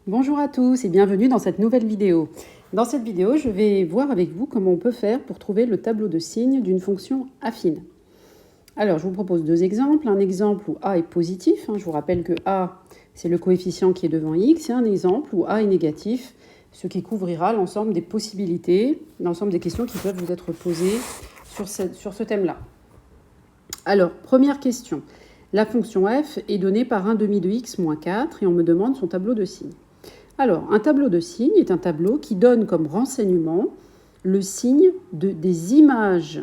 Bonjour à tous et bienvenue dans cette nouvelle vidéo. Dans cette vidéo, je vais voir avec vous comment on peut faire pour trouver le tableau de signes d'une fonction affine. Alors, je vous propose deux exemples. Un exemple où a est positif. Je vous rappelle que a, c'est le coefficient qui est devant x. Et un exemple où a est négatif, ce qui couvrira l'ensemble des possibilités, l'ensemble des questions qui peuvent vous être posées sur ce thème-là. Alors, première question. La fonction f est donnée par 1 demi de x moins 4 et on me demande son tableau de signes. Alors, un tableau de signes est un tableau qui donne comme renseignement le signe des images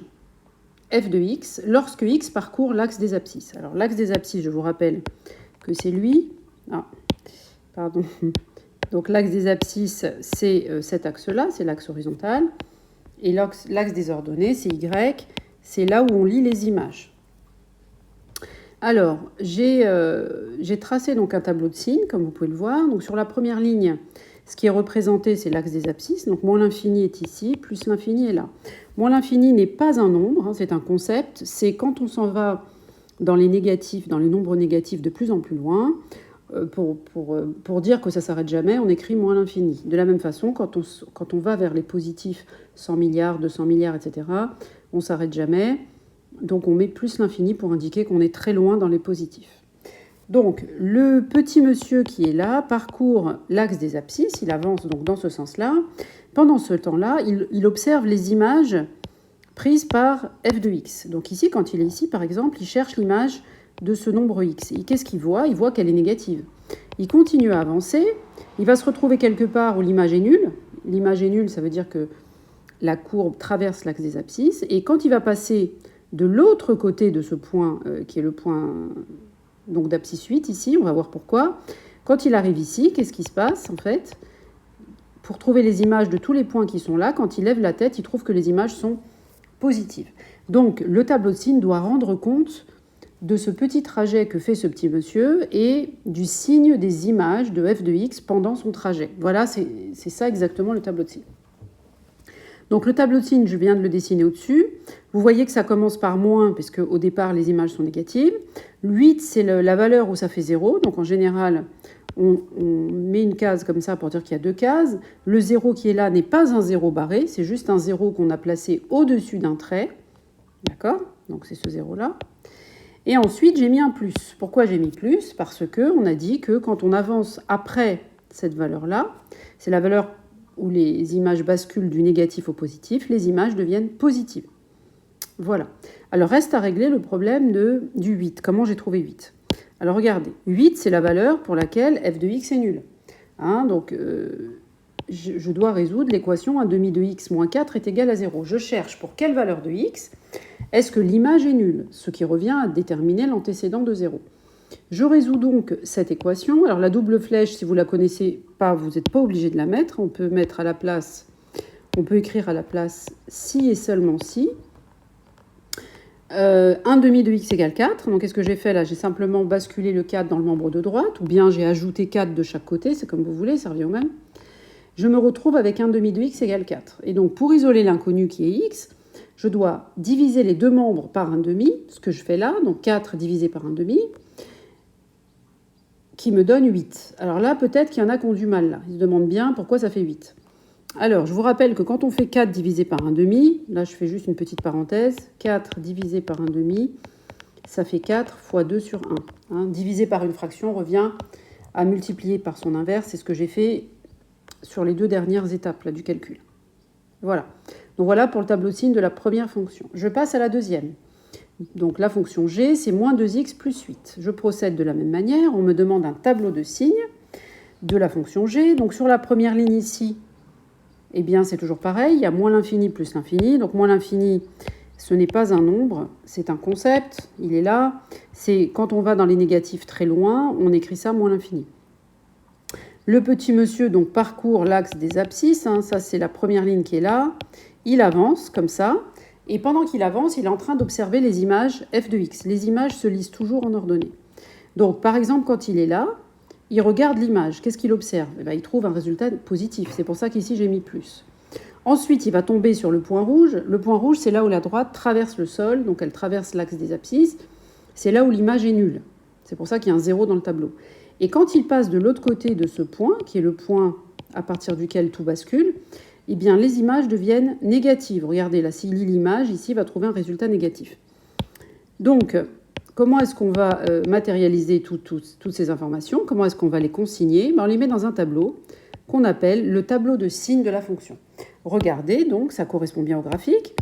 f de x lorsque x parcourt l'axe des abscisses. Alors, l'axe des abscisses, je vous rappelle que c'est lui. Donc, l'axe des abscisses, c'est cet axe-là, c'est l'axe horizontal. Et l'axe des ordonnées, c'est y, c'est là où on lit les images. Alors, j'ai tracé donc un tableau de signes, comme vous pouvez le voir. Donc, sur la première ligne, ce qui est représenté, c'est l'axe des abscisses. Donc, moins l'infini est ici, plus l'infini est là. Moins l'infini n'est pas un nombre, c'est un concept. C'est quand on s'en va dans les négatifs, dans les nombres négatifs de plus en plus loin, pour dire que ça ne s'arrête jamais, on écrit moins l'infini. De la même façon, quand on va vers les positifs, 100 milliards, 200 milliards, etc., on ne s'arrête jamais. Donc on met plus l'infini pour indiquer qu'on est très loin dans les positifs. Donc le petit monsieur qui est là parcourt l'axe des abscisses, il avance donc dans ce sens-là. Pendant ce temps-là, il observe les images prises par f de x. Donc ici, quand il est ici, par exemple, il cherche l'image de ce nombre x. Et qu'est-ce qu'il voit ? Il voit qu'elle est négative. Il continue à avancer, il va se retrouver quelque part où l'image est nulle. L'image est nulle, ça veut dire que la courbe traverse l'axe des abscisses. Et quand il va passer de l'autre côté de ce point, qui est le point donc d'abscisse 8, ici, on va voir pourquoi. Quand il arrive ici, qu'est-ce qui se passe, en fait ? Pour trouver les images de tous les points qui sont là, quand il lève la tête, il trouve que les images sont positives. Donc, le tableau de signes doit rendre compte de ce petit trajet que fait ce petit monsieur et du signe des images de f de x pendant son trajet. Voilà, c'est ça exactement le tableau de signes. Donc le tableau de signes, je viens de le dessiner au-dessus. Vous voyez que ça commence par moins, parce qu'au départ, les images sont négatives. Le 8, c'est la valeur où ça fait 0. Donc en général, on met une case comme ça pour dire qu'il y a deux cases. Le 0 qui est là n'est pas un 0 barré, c'est juste un 0 qu'on a placé au-dessus d'un trait. D'accord ? Donc c'est ce 0-là. Et ensuite, j'ai mis un plus. Pourquoi j'ai mis plus ? Parce qu'on a dit que quand on avance après cette valeur-là, c'est la valeur où les images basculent du négatif au positif, les images deviennent positives. Voilà. Alors, reste à régler le problème du 8. Comment j'ai trouvé 8 ? Alors, regardez. 8, c'est la valeur pour laquelle f de x est nul. Donc, je dois résoudre l'équation 1 demi de x moins 4 est égal à 0. Je cherche pour quelle valeur de x est-ce que l'image est nulle, ce qui revient à déterminer l'antécédent de 0. Je résous donc cette équation. Alors la double flèche, si vous ne la connaissez pas, vous n'êtes pas obligé de la mettre. On peut écrire à la place si et seulement si. 1 demi de x égale 4. Donc qu'est-ce que j'ai fait là ? J'ai simplement basculé le 4 dans le membre de droite, ou bien j'ai ajouté 4 de chaque côté, c'est comme vous voulez, ça revient au même. Je me retrouve avec 1 demi de x égale 4. Et donc pour isoler l'inconnu qui est x, je dois diviser les deux membres par 1 demi, ce que je fais là, donc 4 divisé par 1 demi, qui me donne 8. Alors là, peut-être qu'il y en a qui ont du mal là. Ils se demandent bien pourquoi ça fait 8. Alors, je vous rappelle que quand on fait 4 divisé par 1 demi, là je fais juste une petite parenthèse, 4 divisé par 1 demi, ça fait 4 fois 2 sur 1. Divisé par une fraction revient à multiplier par son inverse, c'est ce que j'ai fait sur les deux dernières étapes là, du calcul. Voilà. Donc voilà pour le tableau de signes de la première fonction. Je passe à la deuxième. Donc la fonction g, c'est moins 2x plus 8. Je procède de la même manière. On me demande un tableau de signes de la fonction g. Donc sur la première ligne ici, eh bien c'est toujours pareil. Il y a moins l'infini plus l'infini. Donc moins l'infini, ce n'est pas un nombre, c'est un concept. Il est là. C'est quand on va dans les négatifs très loin, on écrit ça moins l'infini. Le petit monsieur donc parcourt l'axe des abscisses. Ça c'est la première ligne qui est là. Il avance comme ça. Et pendant qu'il avance, il est en train d'observer les images f de x. Les images se lisent toujours en ordonnée. Donc, par exemple, quand il est là, il regarde l'image. Qu'est-ce qu'il observe ? Il trouve un résultat positif. C'est pour ça qu'ici, j'ai mis plus. Ensuite, il va tomber sur le point rouge. Le point rouge, c'est là où la droite traverse le sol. Donc, elle traverse l'axe des abscisses. C'est là où l'image est nulle. C'est pour ça qu'il y a un 0 dans le tableau. Et quand il passe de l'autre côté de ce point, qui est le point à partir duquel tout bascule, eh bien, les images deviennent négatives. Regardez, là, s'il lit l'image, ici, il va trouver un résultat négatif. Donc, comment est-ce qu'on va matérialiser toutes ces informations? Comment est-ce qu'on va les consigner? On les met dans un tableau qu'on appelle le tableau de signes de la fonction. Regardez, donc, ça correspond bien au graphique.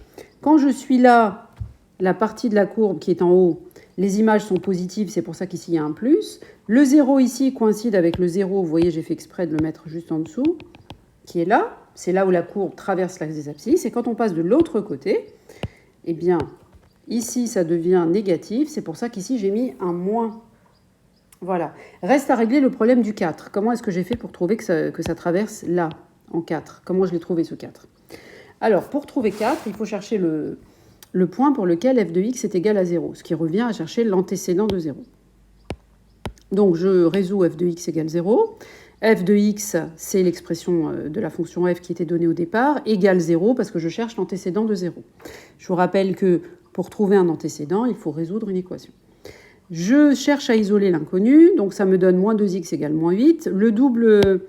Quand je suis là, la partie de la courbe qui est en haut, les images sont positives, c'est pour ça qu'ici, il y a un plus. Le 0 ici coïncide avec le 0, vous voyez, j'ai fait exprès de le mettre juste en dessous, qui est là. C'est là où la courbe traverse l'axe des abscisses. Et quand on passe de l'autre côté, eh bien, ici, ça devient négatif. C'est pour ça qu'ici, j'ai mis un moins. Voilà. Reste à régler le problème du 4. Comment est-ce que j'ai fait pour trouver que ça traverse là, en 4? Comment je l'ai trouvé, ce 4? Alors, pour trouver 4, il faut chercher le point pour lequel f de x est égal à 0, ce qui revient à chercher l'antécédent de 0. Donc, je résous f de x égale 0. F de x, c'est l'expression de la fonction f qui était donnée au départ, égale 0 parce que je cherche l'antécédent de 0. Je vous rappelle que pour trouver un antécédent, il faut résoudre une équation. Je cherche à isoler l'inconnu, donc ça me donne moins 2x égale moins 8. Le double,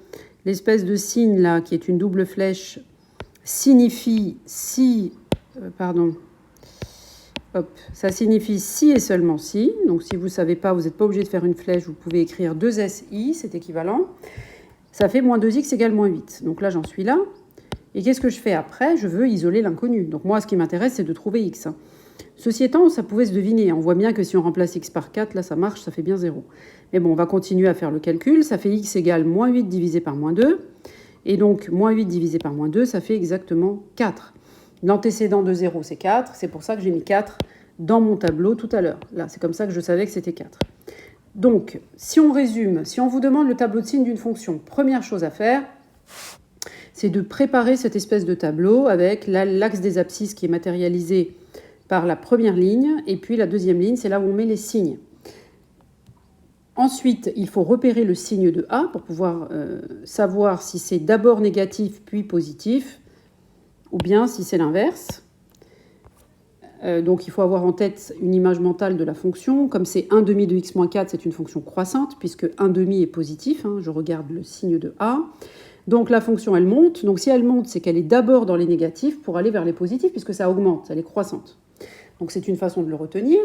l'espèce de signe là, qui est une double flèche, signifie si, ça signifie si et seulement si. Donc si vous ne savez pas, vous n'êtes pas obligé de faire une flèche, vous pouvez écrire 2si, c'est équivalent. Ça fait moins 2x égale moins 8. Donc là, j'en suis là. Et qu'est-ce que je fais après? Je veux isoler l'inconnu. Donc moi, ce qui m'intéresse, c'est de trouver x. Ceci étant, ça pouvait se deviner. On voit bien que si on remplace x par 4, là, ça marche, ça fait bien 0. Mais bon, on va continuer à faire le calcul. Ça fait x égale moins 8 divisé par moins 2. Et donc, moins 8 divisé par moins 2, ça fait exactement 4. L'antécédent de 0, c'est 4. C'est pour ça que j'ai mis 4 dans mon tableau tout à l'heure. Là, c'est comme ça que je savais que c'était 4. Donc, si on résume, si on vous demande le tableau de signes d'une fonction, première chose à faire, c'est de préparer cette espèce de tableau avec l'axe des abscisses qui est matérialisé par la première ligne, et puis la deuxième ligne, c'est là où on met les signes. Ensuite, il faut repérer le signe de A pour pouvoir savoir si c'est d'abord négatif puis positif, ou bien si c'est l'inverse. Donc il faut avoir en tête une image mentale de la fonction. Comme c'est 1 demi de x moins 4, c'est une fonction croissante, puisque 1 demi est positif. Je regarde le signe de A. Donc la fonction, elle monte. Donc si elle monte, c'est qu'elle est d'abord dans les négatifs pour aller vers les positifs, puisque ça augmente, elle est croissante. Donc c'est une façon de le retenir.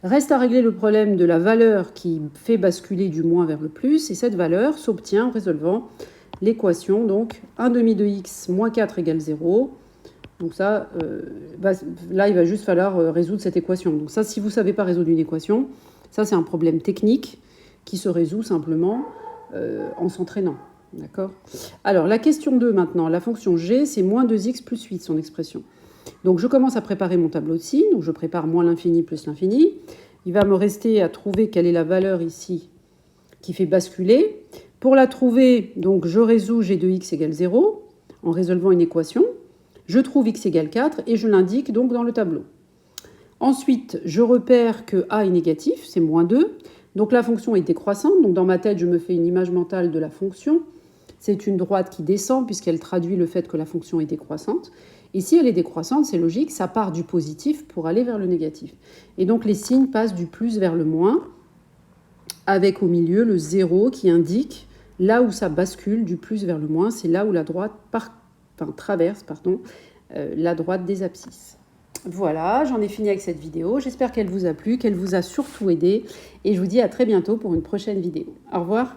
Reste à régler le problème de la valeur qui fait basculer du moins vers le plus, et cette valeur s'obtient en résolvant l'équation, donc 1 demi de x moins 4 égale 0. Donc ça, là, il va juste falloir résoudre cette équation. Donc ça, si vous ne savez pas résoudre une équation, ça, c'est un problème technique qui se résout simplement en s'entraînant. D'accord? Alors, la question 2 maintenant, la fonction g, c'est moins 2x plus 8, son expression. Donc je commence à préparer mon tableau de signes, donc je prépare moins l'infini plus l'infini. Il va me rester à trouver quelle est la valeur ici qui fait basculer. Pour la trouver, donc je résous g de x égale 0 en résolvant une équation. Je trouve x égale 4 et je l'indique donc dans le tableau. Ensuite, je repère que a est négatif, c'est moins 2. Donc la fonction est décroissante, donc dans ma tête, je me fais une image mentale de la fonction. C'est une droite qui descend puisqu'elle traduit le fait que la fonction est décroissante. Et si elle est décroissante, c'est logique, ça part du positif pour aller vers le négatif. Et donc les signes passent du plus vers le moins, avec au milieu le 0 qui indique là où ça bascule du plus vers le moins, c'est là où la droite traverse la droite des abscisses. Voilà, j'en ai fini avec cette vidéo. J'espère qu'elle vous a plu, qu'elle vous a surtout aidé. Et je vous dis à très bientôt pour une prochaine vidéo. Au revoir.